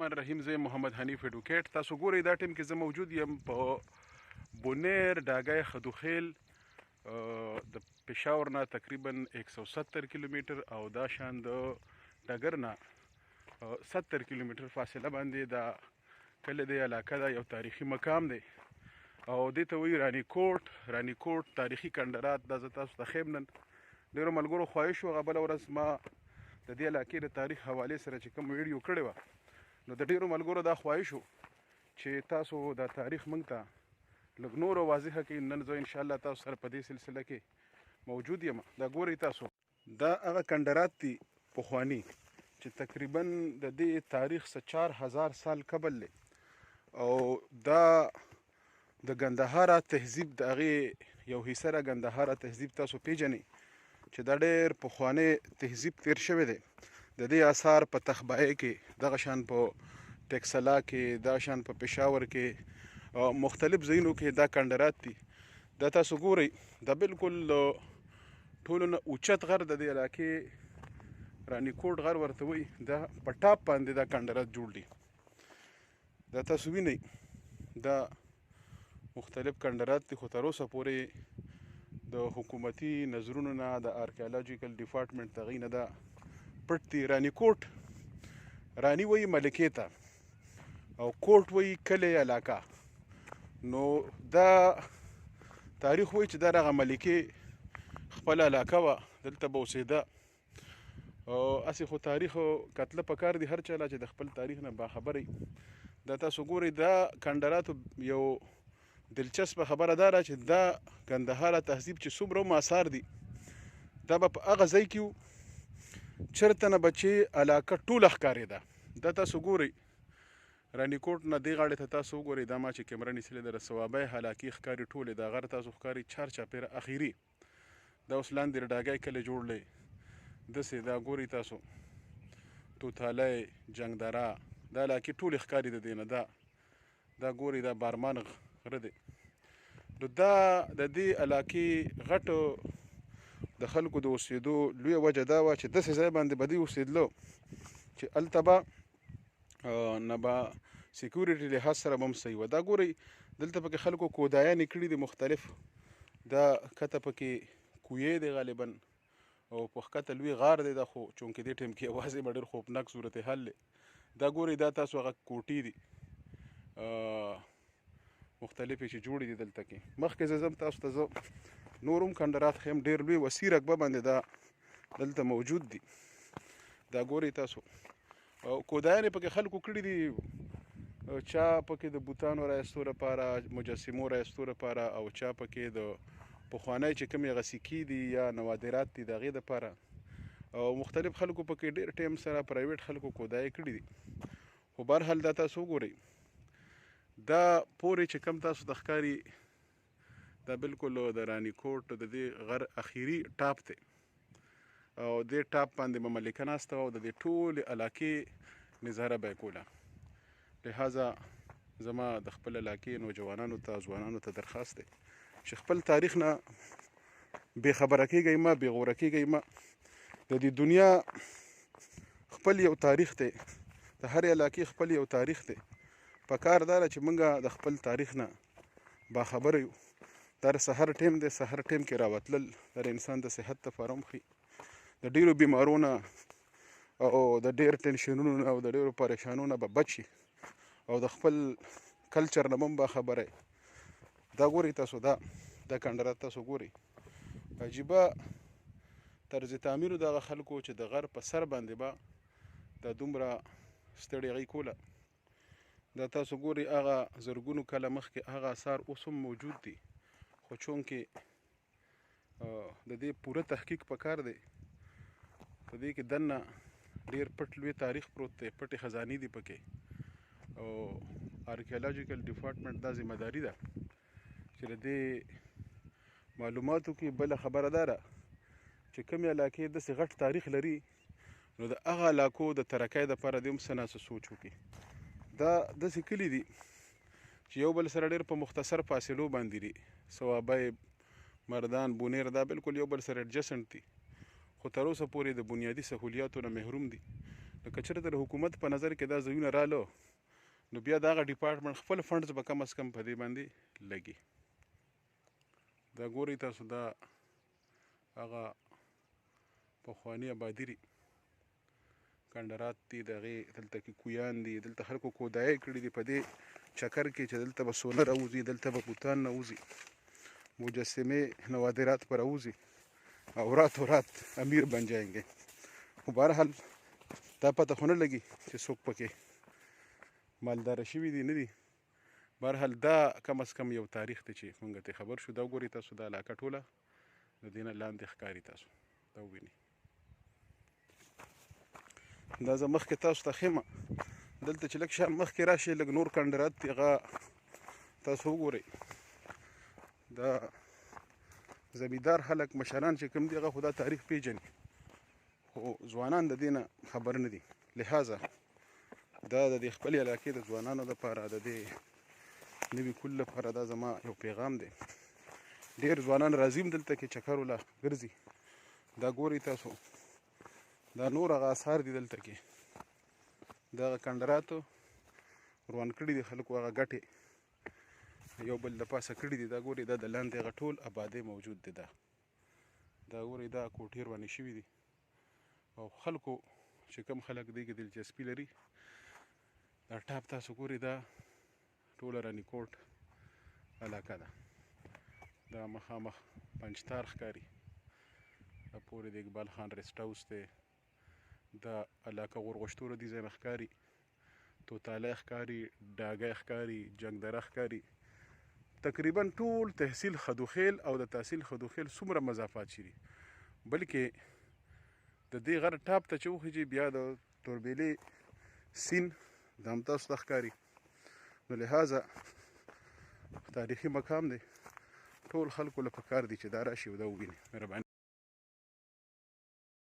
الرحمن الرحیم. زه محمد حنیف اډوکیټ. تاسو ګورئ دا ټیم کې زه موجود یم په بونیر ډاګای خدوخیل د پېښور نه تقریبا 170 کیلومتر او دا شان د ډګر نه 70 کیلومتر فاصله باندې دا کله د علاقه دا یو تاریخي مقام دی او دې ته وایي رانی کوټ تاریخي کنډرات. دا زه تاسو ته ښیم. نن ډېرو ملګرو خواهش وه بله ورځ ما د دې علاقې د تاریخ حوالې سره چې کوم ویډیو کړې وه نو د ډېرو ملګرو دا خواهش و چې تاسو دا تاریخ موږ ته لږ نور واضحه کړئ. نن زه انشاءالله تاسو سره په دې سلسله کې موجود یم. دا ګورئ تاسو دا هغه کنډرات دي پخواني چې تقریبا د دې تاریخ څه 4000 سال قبل دی او دا د ګندهارا تهذیب د هغې یو حصه را ګندهارا تهذیب تاسو پیژنئ چې دا ډېر پخوانی تهذیب تیر شوی دی. د دې آثار په تخبایه کې دغه شان په ټیکسلا کې دا شان په پېښور کې مختلف ځایونو کې دا کنډرات دي. دا تاسو ګورئ دا بالکل ټولو نه اوچت غر د دې علاقې رانی کوټ غر ورته وایي. دا په ټاپ باندې دا کنډرات جوړ دي. دا تاسو وینئ دا مختلف کنډرات دي خو تر اوسه پورې د حکومتي نظرونو نه د آرکیالوجیکل ډپارټمنټ د هغې نه دا پټ دي. رانی کوټ رانی وایي ملکې ته او کوټ وایي کلی علاقه. نو دا تاریخ وایي چې دا دغه ملکې خپله علاقه وه دلته به اوسېده. هسې خو تاریخ کتله پکار دي هر چا لا چې د خپل تاریخ نه باخبره وي. دا تاسو ګورئ دا کنډراتو یو دلچسپه خبره دا ده چې دا ګندهارا تهذیب چې څومره هم آثار دي دا به په هغه ځای کې وو چېرته نه به چې علاقه ټوله ښکارېده. دا تاسو ګورئ رانی کوټ نه دې غاړې ته تاسو وګورئ دا ما چې کیمره نیسلې ده رسوابۍ حلاقې ښکاري ټولې دا غر تاسو ښکاري چارچاپېره اخري. دا اوس لاندې ډاګی کلی جوړلی داسې دا ګورئ تاسو توتالی جنګدره دا علاقې ټولې ښکاري د دې نه. دا ګورئ دا بارمان غره دی. نو دا د دې علاقې غټ د خلکو د اوسېدو لویه وجه دا وه چې داسې ځای باندې به دوی اوسېدلو چې هلته به نه به سیکورټي لحاظ سره به هم صحیح وه. دا ګورئ دلته پکې خلکو کودایانې کړي دي مختلف. دا کته پکې کویې دی غالبا او په ښکته لوی غار دی. دا خو چونکې دې ټایم کې یوازې به ډېر خوفناک صورتحال دی. دا ګورئ دا تاسو هغه کوټې دي مختلفې چې جوړې دي دلته کې. مخکې زه ځم تاسو ته زه نور هم کنډرات ښیم ډېر لوی وسیع رقبه باندې دا دلته موجود دي. دا ګورئ تاسو کودایانې پکې خلکو کړي دي چا پکې د بوتانو رایستو لپاره مجسمو رایستو لپاره او چا پکې د پخوانی چې کومې هغه سکې دي یا نوادرات دي د هغې دپاره او مختلف خلکو پکې ډېر ټایم سره پرایویټ خلکو کودایي کړي دي. خو بهرحال دا تاسو وګورئ دا پورې چې کم تاسو ته ښکاري دا بالکل د رانی کوټ د دې غر اخیري ټاپ دی او دې ټاپ باندې به ملکه ناسته وه او د دې ټولې علاقې نظاره به یې کوله. لہذا زما د خپل علاقې نوجوانانو ته ځوانانو ته درخواست دی چې خپل تاریخ نه بې خبره کېږئ مه بې غوره کېږئ مه. د دې دنیا خپل یو تاریخ دی د هرې علاقې خپل یو تاریخ دی. پکار دا ده چې موږ د خپل تاریخ نه باخبره یو. دا د سحر ټایم دی سحر ټایم کې راوتلل دا د انسان د صحت دپاره هم ښي د ډېرو بیمارو نه او د ډېر ټینشنونو نه او د ډېرو پریشانونو نه به بچ شي او د خپل کلچر نه هم باخبره یې. دا ګورئ تاسو دا کنډرات تاسو ګورئ عجیبه طرز تعمیرو د هغه خلکو چې د غر په سر باندې به دا دومره ستړې هغې کوله. دا تاسو ګورئ هغه زرګونو کاله مخکې هغه آثار اوس هم موجود دي خو چونکې د دې پوره تحقیق پکار دی په دې کې دننه ډېر پټ لوی تاریخ پروت دی پټې خزانې دي پکې او آرکیالوجیکل ډپارټمنټ دا ذمهداري ده چې د دې معلوماتو کې بله خبره دا ده چې کومې علاقې داسې غټ تاریخ لري نو د هغه علاقو د ترقۍ دپاره دې هم څه نه څه سوچ وکړي. دا داسې کلي دي چې یو بل سره ډېر په مختصر فاصلو باندې دي. صوابی مردان بونیر دا بالکل یو بل سره اډجسنټ دي خو تر اوسه پورې د بنیادي سهولیاتو نه محروم دي. نو که چېرته د حکومت په نظر کې دا ځایونه راله نو بیا د هغه ډپارټمنټ خپل فنډز به کم از کم په دې باندې لګي. دا ګورئ تاسو دا هغه پخواني آبادي کنډرات دي، د هغې دلته کې کویان دي، دلته خلکو کودایۍ کړي دي په دې چکر کې چې دلته به سونه راوځي، دلته به بوتان راوځي، مجسمې نوادرات به راوځي او راتو رات امیر بن جائیں گے. خو بهرحال دا پته خو نه لګي چې څوک پکې مالداره شوي دي نه دي. بهرحال دا کم از کم یو تاریخ دی چې موږ ته خبر شو. دا وګورئ تاسو دا علاقه ټوله د دې نه لاندې ښکاري، تاسو دا ووینئ. دا زه مخکې تاسو ته ښیم، دلته چې لږ شان مخکې راشئ لږ نور کنډرات دي، هغه تاسو وګورئ. دا زمیندار خلک مشران چې کوم دي هغه خو دا تاریخ پیژني، خو ځوانان د دې نه خبر نه دي. لہذا دا د دې خپلې علاقې د ځوانانو دپاره، د دې نوي کول لپاره دا زما یو پیغام دی. ډېر ځوانان راځي هم دلته کې چکر وله ګرځي. دا ګورئ تاسو دا نور هغه اثار دي دلته کې، دغه کنډراتو روان کړي دي خلکو، هغه ګټې یو بل د پاسه کړي دي. دا ګورئ دا د لاندې هغه ټول آبادۍ موجود دی. دا ګورئ دا کوټې روانې شوي دي او خلکو چې کوم خلک دې کې دلچسپي لري دا ټاپ تاسو ګورئ دا ټوله رانی کوټ علاقه ده. دا مخامخ پنجتار ښکاري، دا پورې د اقبال خان ریسټ هاوس دی. دا علاقه غورغشتوره ډیزاین ښکاري، توتالی ښکاري، ډاګی ښکاري، جنګدره ښکاري. تقریبا ټول تحصیل خدوخیل او د تحصیل خدوخیل څومره مضافات شي، بلکې د دې غر ټاپ ته چې وخیږي بیا د توربیلې سیند دا هم تاسو ته ښکاري. نو لہذا تاریخي مقام دی، ټول خلکو له پکار دي چې دا راشي او دا وویني. مهرباني.